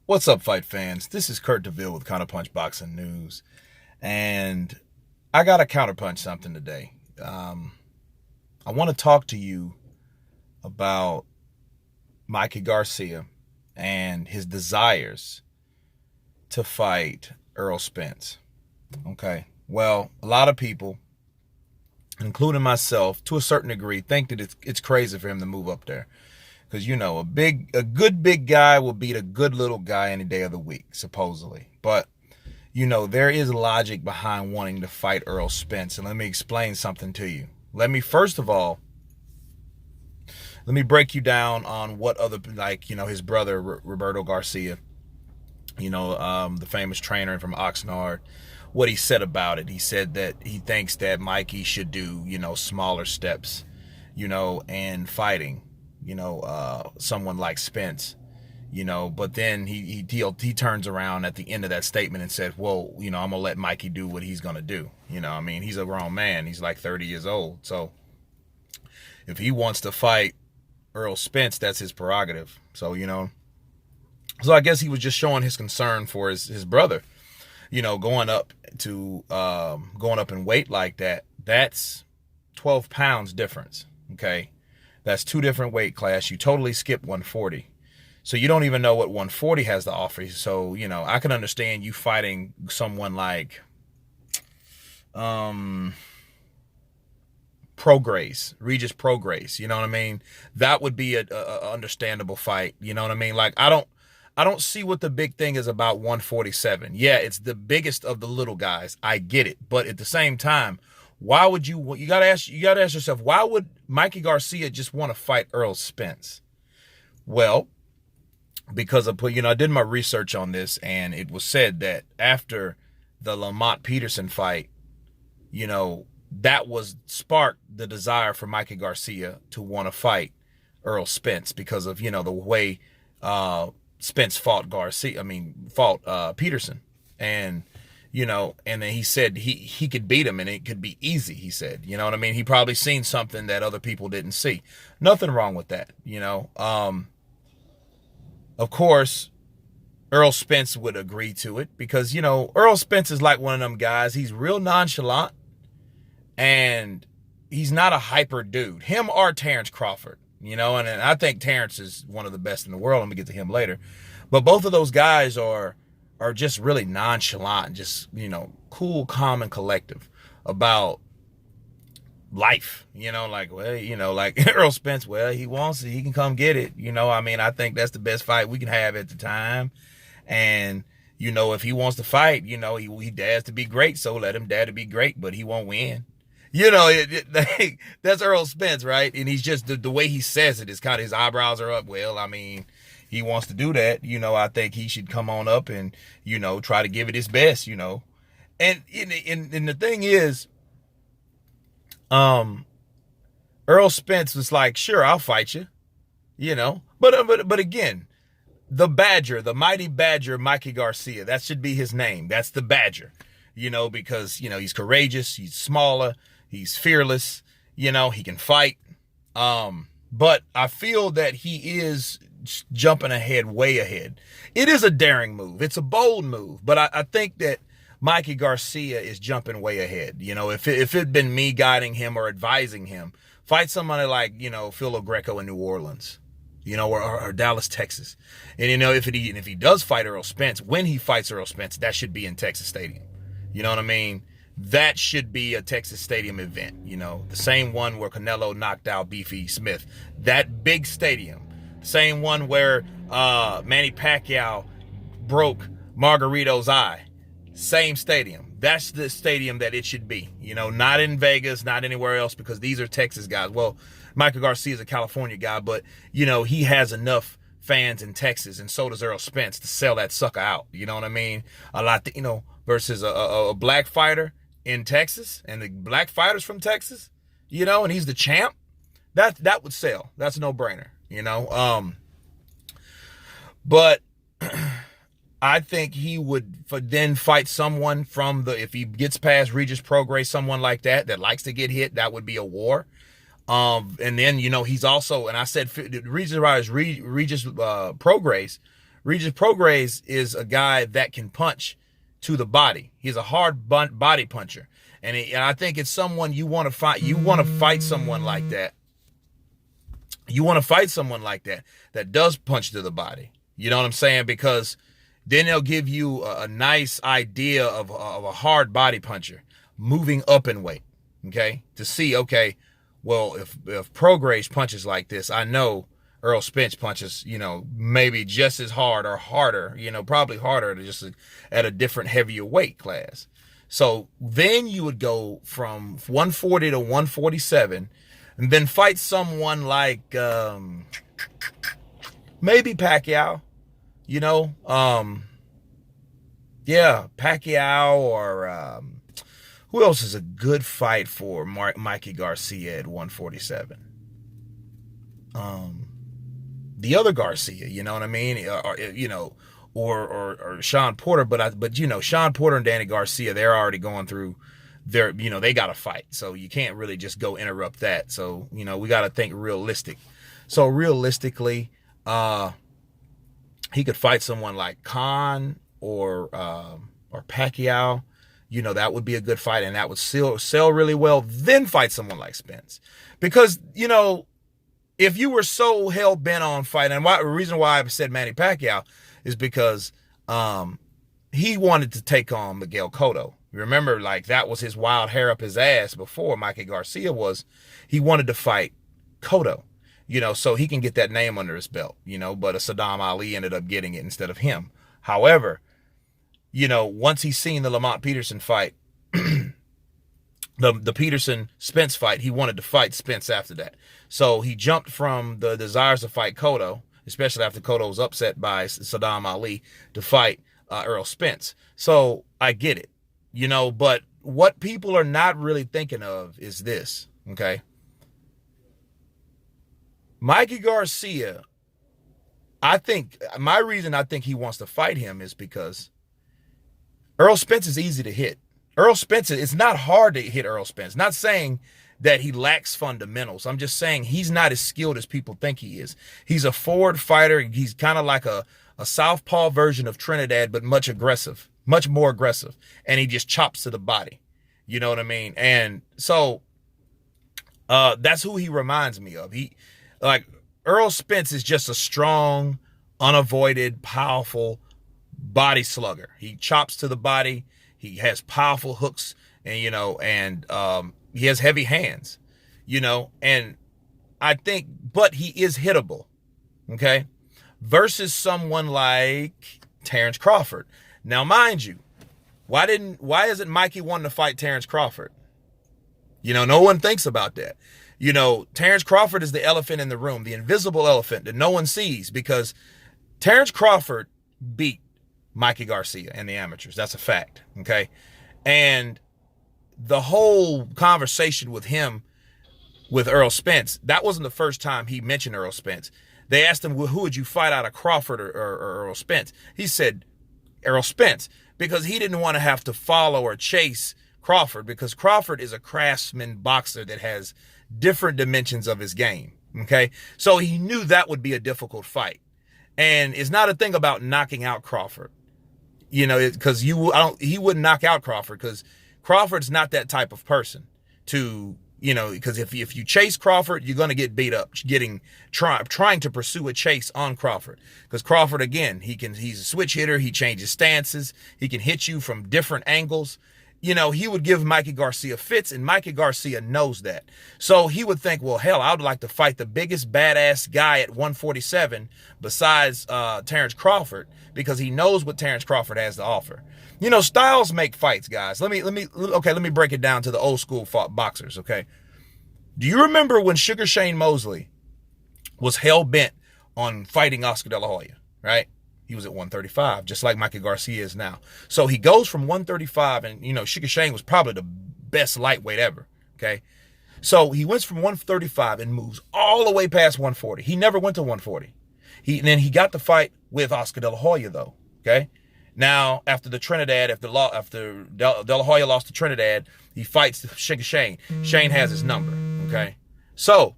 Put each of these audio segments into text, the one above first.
What's up, fight fans? This is Kurt DeVille with Counterpunch Boxing News, and I got to counterpunch something today. I want to talk to you about Mikey Garcia and his desires to fight Errol Spence. Okay, well, a lot of people, including myself, to a certain degree, think that it's crazy for him to move up there. Because, a good big guy will beat a good little guy any day of the week, supposedly. But, there is logic behind wanting to fight Errol Spence. And let me explain something to you. First of all, let me break you down on what his brother, Roberto Garcia, the famous trainer from Oxnard, what he said about it. He said that he thinks that Mikey should do, smaller steps, and fighting. Someone like Spence, but then he turns around at the end of that statement and said, well, I'm going to let Mikey do what he's going to do. He's a grown man. He's like 30 years old. So if he wants to fight Errol Spence, that's his prerogative. So, so I guess he was just showing his concern for his brother, going up in weight like that. That's 12 pounds difference. Okay. That's two different weight class. You totally skip 140. So you don't even know what 140 has to offer. So, I can understand you fighting someone like Prograis, Regis Prograis. You know what I mean? That would be a understandable fight. You know what I mean? Like, I don't see what the big thing is about 147. Yeah, it's the biggest of the little guys. I get it. But at the same time, why would you gotta ask yourself, why would Mikey Garcia just want to fight Errol Spence? Well, because I did my research on this, and it was said that after the Lamont Peterson fight, that was sparked the desire for Mikey Garcia to want to fight Errol Spence because of, the way Spence fought Peterson. And then he said he could beat him and it could be easy, he said. You know what I mean? He probably seen something that other people didn't see. Nothing wrong with that, Of course, Errol Spence would agree to it because, Errol Spence is like one of them guys. He's real nonchalant and he's not a hyper dude. Him or Terrence Crawford, and I think Terrence is one of the best in the world. Let me get to him later. But both of those guys are just really nonchalant, just, cool, calm, and collective about life, like Errol Spence, well, he wants it, he can come get it. I think that's the best fight we can have at the time. And, if he wants to fight, he dares to be great, so let him dare to be great, but he won't win. That's Errol Spence, right? And he's just, the way he says it is kind of, his eyebrows are up. Well, he wants to do that. I think he should come on up and, try to give it his best, And the thing is, Errol Spence was like, sure, I'll fight you, but again, the mighty Badger, Mikey Garcia, that should be his name. That's the Badger, because, he's courageous, he's smaller, he's fearless, he can fight. But I feel that he is jumping ahead, way ahead. It is a daring move. It's a bold move. But I think that Mikey Garcia is jumping way ahead. If it'd been me guiding him or advising him, fight somebody like, Phil Greco in New Orleans, or Dallas, Texas. And, if he does fight Errol Spence, when he fights Errol Spence, that should be in Texas Stadium. You know what I mean? That should be a Texas Stadium event. The same one where Canelo knocked out Beefy Smith. That big stadium. Same one where Manny Pacquiao broke Margarito's eye. Same stadium. That's the stadium that it should be. Not in Vegas, not anywhere else, because these are Texas guys. Well, Michael Garcia is a California guy, but, he has enough fans in Texas, and so does Errol Spence, to sell that sucker out. You know what I mean? A lot, versus a black fighter in Texas, and the black fighters from Texas, and he's the champ. That would sell. That's a no-brainer. But I think he would then fight someone from if he gets past Regis Prograis, someone like that likes to get hit. That would be a war. And then, he's also, and I said, Regis Prograis Regis Prograis is a guy that can punch to the body. He's a hard body puncher. And I think it's someone you want to fight. You want to fight someone like that. You want to fight someone like that does punch to the body. You know what I'm saying? Because then they'll give you a nice idea of a hard body puncher moving up in weight. Okay, to see, okay, well, if Prograis punches like this, I know Errol Spence punches, maybe just as hard or harder, probably harder, just at a different heavier weight class. So then you would go from 140 to 147 and then fight someone like maybe Pacquiao, Pacquiao, or who else is a good fight for Mikey Garcia at 147? The other Garcia, you know what I mean? Or Sean Porter, but Sean Porter and Danny Garcia, they're already going through their, they got to fight. So you can't really just go interrupt that. So, we got to think realistic. So realistically, he could fight someone like Khan or Pacquiao. That would be a good fight, and that would sell really well. Then fight someone like Spence. Because, if you were so hell-bent on fighting, and the reason why I said Manny Pacquiao is because he wanted to take on Miguel Cotto. You remember, that was his wild hair up his ass before Mikey Garcia was. He wanted to fight Cotto, so he can get that name under his belt, but Saddam Ali ended up getting it instead of him. However, once he's seen the Lamont Peterson fight, the Peterson-Spence fight, he wanted to fight Spence after that. So he jumped from the desires to fight Cotto, especially after Cotto was upset by Saddam Ali, to fight Errol Spence. So I get it, but what people are not really thinking of is this, okay? Mikey Garcia, my reason I think he wants to fight him is because Errol Spence is easy to hit. Errol Spence, it's not hard to hit Errol Spence. Not saying that he lacks fundamentals. I'm just saying he's not as skilled as people think he is. He's a forward fighter. He's kind of like a southpaw version of Trinidad, but much more aggressive. And he just chops to the body. You know what I mean? And so that's who he reminds me of. Errol Spence is just a strong, unavoided, powerful body slugger. He chops to the body. He has powerful hooks, and he has heavy hands, and I think, but he is hittable, okay, versus someone like Terrence Crawford. Now, mind you, why isn't Mikey wanting to fight Terrence Crawford? No one thinks about that. Terrence Crawford is the elephant in the room, the invisible elephant that no one sees, because Terrence Crawford beat Mikey Garcia and the amateurs. That's a fact, okay? And the whole conversation with him, with Errol Spence, that wasn't the first time he mentioned Errol Spence. They asked him, well, who would you fight out of Crawford or Errol Spence? He said Errol Spence, because he didn't want to have to follow or chase Crawford, because Crawford is a craftsman boxer that has different dimensions of his game, okay? So he knew that would be a difficult fight. And it's not a thing about knocking out Crawford. Because he wouldn't knock out Crawford, because Crawford's not that type of person because if you chase Crawford, you're going to get beat up trying to pursue a chase on Crawford, because Crawford, again, he's a switch hitter. He changes stances. He can hit you from different angles. He would give Mikey Garcia fits, and Mikey Garcia knows that. So he would think, well, hell, I would like to fight the biggest badass guy at 147 besides Terrence Crawford, because he knows what Terrence Crawford has to offer. Styles make fights, guys. Let me break it down to the old school boxers, okay? Do you remember when Sugar Shane Mosley was hell-bent on fighting Oscar De La Hoya, right? He was at 135, just like Mikey Garcia is now. So he goes from 135, and, Sugar Shane was probably the best lightweight ever, okay? So he went from 135 and moves all the way past 140. He never went to 140. Then he got the fight with Oscar De La Hoya, though, okay? Now, after the Trinidad, after De La Hoya lost to Trinidad, he fights Sugar Shane. Shane has his number, okay? So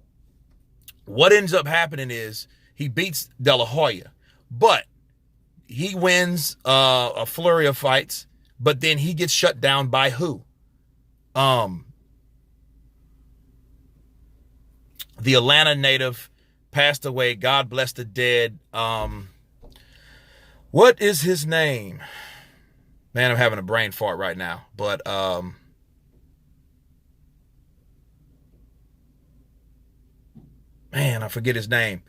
what ends up happening is he beats De La Hoya, but he wins a flurry of fights, but then he gets shut down by who? The Atlanta native passed away. God bless the dead. What is his name? Man, I'm having a brain fart right now. But man, I forget his name.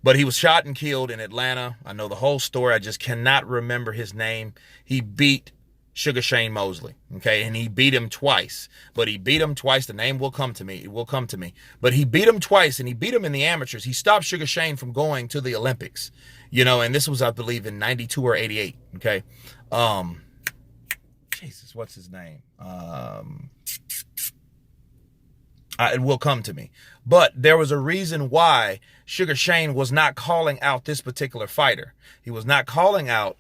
But he was shot and killed in Atlanta. I know the whole story. I just cannot remember his name. He beat Sugar Shane Mosley, okay? And he beat him twice. But he beat him twice. The name will come to me. It will come to me. But he beat him twice, and he beat him in the amateurs. He stopped Sugar Shane from going to the Olympics, you know, and this was, I believe, in 92 or 88, okay? Jesus, what's his name? It will come to me. But there was a reason why Sugar Shane was not calling out this particular fighter. He was not calling out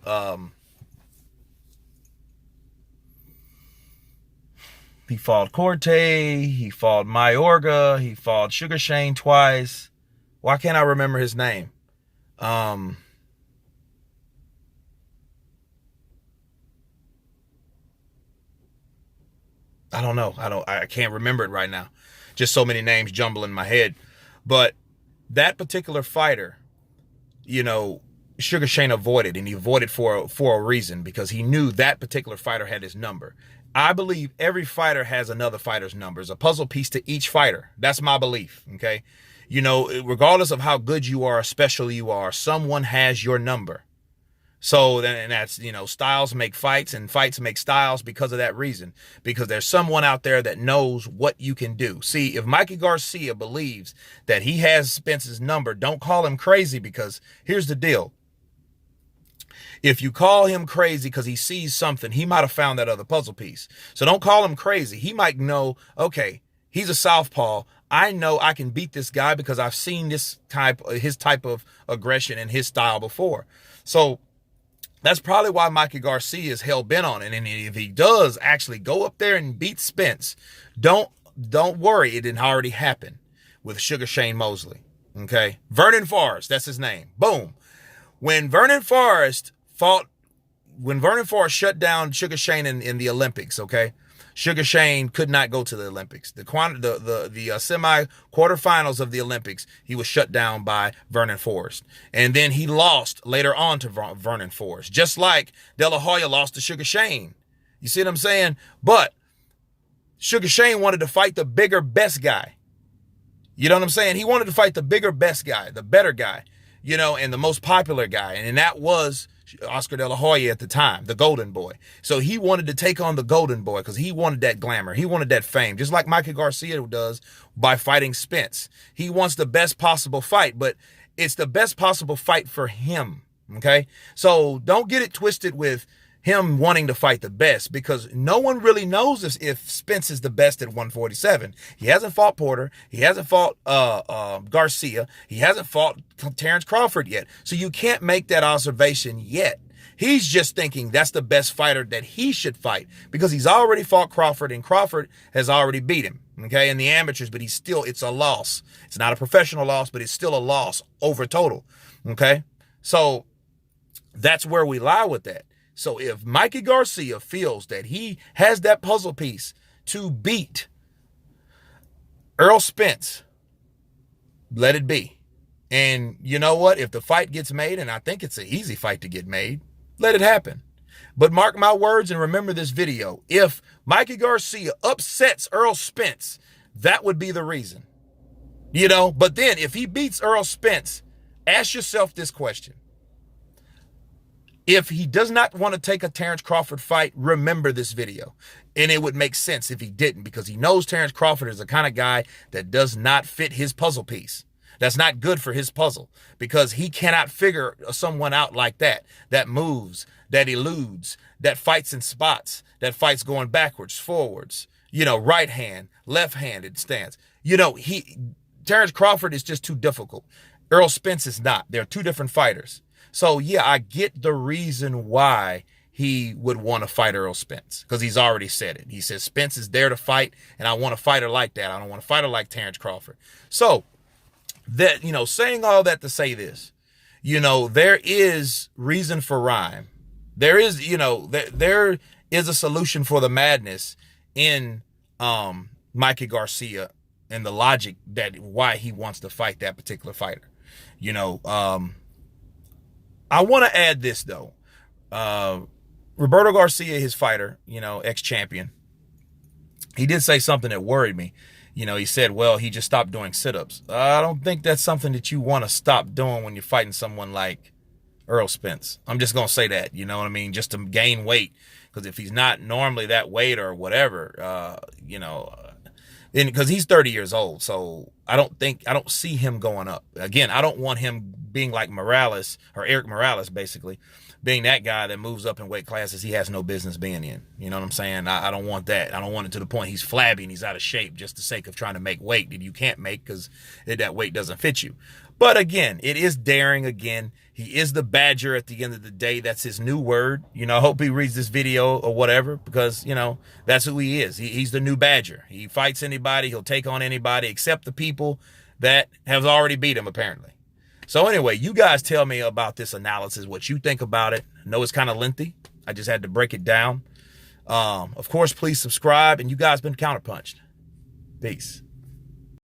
he fought Corte, he fought Mayorga, he fought Sugar Shane twice. Why can't I remember his name? I don't know. I can't remember it right now. Just so many names jumble in my head. But that particular fighter, you know, Sugar Shane avoided, and he avoided for a reason, because he knew that particular fighter had his number. I believe every fighter has another fighter's numbers, a puzzle piece to each fighter. That's my belief, okay? You know, regardless of how good you are, special you are, someone has your number. So then, and that's, you know, styles make fights and fights make styles because of that reason, because there's someone out there that knows what you can do. See, if Mikey Garcia believes that he has Spence's number, don't call him crazy, because here's the deal. If you call him crazy because he sees something, he might have found that other puzzle piece. So don't call him crazy. He might know, okay, he's a southpaw. I know I can beat this guy because I've seen his type of aggression and his style before. So that's probably why Mikey Garcia is hell-bent on it. And if he does actually go up there and beat Spence, don't worry, it didn't already happen with Sugar Shane Mosley. Okay? Vernon Forrest, that's his name. Boom. When Vernon Forrest shut down Sugar Shane in the Olympics, okay? Sugar Shane could not go to the Olympics. The semi quarterfinals of the Olympics, he was shut down by Vernon Forrest. And then he lost later on to Vernon Forrest, just like De La Hoya lost to Sugar Shane. You see what I'm saying? But Sugar Shane wanted to fight the bigger, best guy. You know what I'm saying? He wanted to fight the bigger, best guy, the better guy, you know, and the most popular guy. And that was Oscar De La Hoya at the time, the golden boy. So he wanted to take on the golden boy because he wanted that glamour. He wanted that fame, just like Mikey Garcia does by fighting Spence. He wants the best possible fight, but it's the best possible fight for him, okay? So don't get it twisted with him wanting to fight the best, because no one really knows if Spence is the best at 147. He hasn't fought Porter. He hasn't fought Garcia. He hasn't fought Terrence Crawford yet. So you can't make that observation yet. He's just thinking that's the best fighter that he should fight, because he's already fought Crawford, and Crawford has already beat him, okay, in the amateurs, but it's a loss. It's not a professional loss, but it's still a loss over total, okay? So that's where we lie with that. So if Mikey Garcia feels that he has that puzzle piece to beat Errol Spence, let it be. And you know what? If the fight gets made, and I think it's an easy fight to get made, let it happen. But mark my words and remember this video. If Mikey Garcia upsets Errol Spence, that would be the reason. You know, but then if he beats Errol Spence, ask yourself this question. If he does not want to take a Terrence Crawford fight, remember this video. And it would make sense if he didn't, because he knows Terrence Crawford is the kind of guy that does not fit his puzzle piece. That's not good for his puzzle, because he cannot figure someone out like that moves, that eludes, that fights in spots, that fights going backwards, forwards, you know, right hand, left-handed stance. You know, Terrence Crawford is just too difficult. Errol Spence is not. They're two different fighters. So, yeah, I get the reason why he would want to fight Errol Spence, because he's already said it. He says, Spence is there to fight, and I want a fighter like that. I don't want a fighter like Terrence Crawford. So, that, you know, saying all that to say this, there is reason for rhyme. There is, there is a solution for the madness in Mikey Garcia and the logic that why he wants to fight that particular fighter. I want to add this though. Roberto Garcia, his fighter, ex-champion, he did say something that worried me. He said, well, he just stopped doing sit-ups. I don't think that's something that you want to stop doing when you're fighting someone like Errol Spence. I'm just going to say that, you know what I mean? Just to gain weight. Because if he's not normally that weight or whatever, because he's 30 years old. So I don't see him going up. Again, I don't want him being like Morales or Eric Morales, basically, being that guy that moves up in weight classes he has no business being in. You know what I'm saying? I don't want that. I don't want it to the point he's flabby and he's out of shape just the sake of trying to make weight that you can't make because that weight doesn't fit you. But again, it is daring. Again, he is the Badger at the end of the day. That's his new word. I hope he reads this video or whatever because, that's who he is. He's the new Badger. He fights anybody. He'll take on anybody except the people that have already beat him, apparently. So anyway, you guys tell me about this analysis, what you think about it. I know it's kind of lengthy. I just had to break it down. Of course, please subscribe. And you guys been counterpunched. Peace.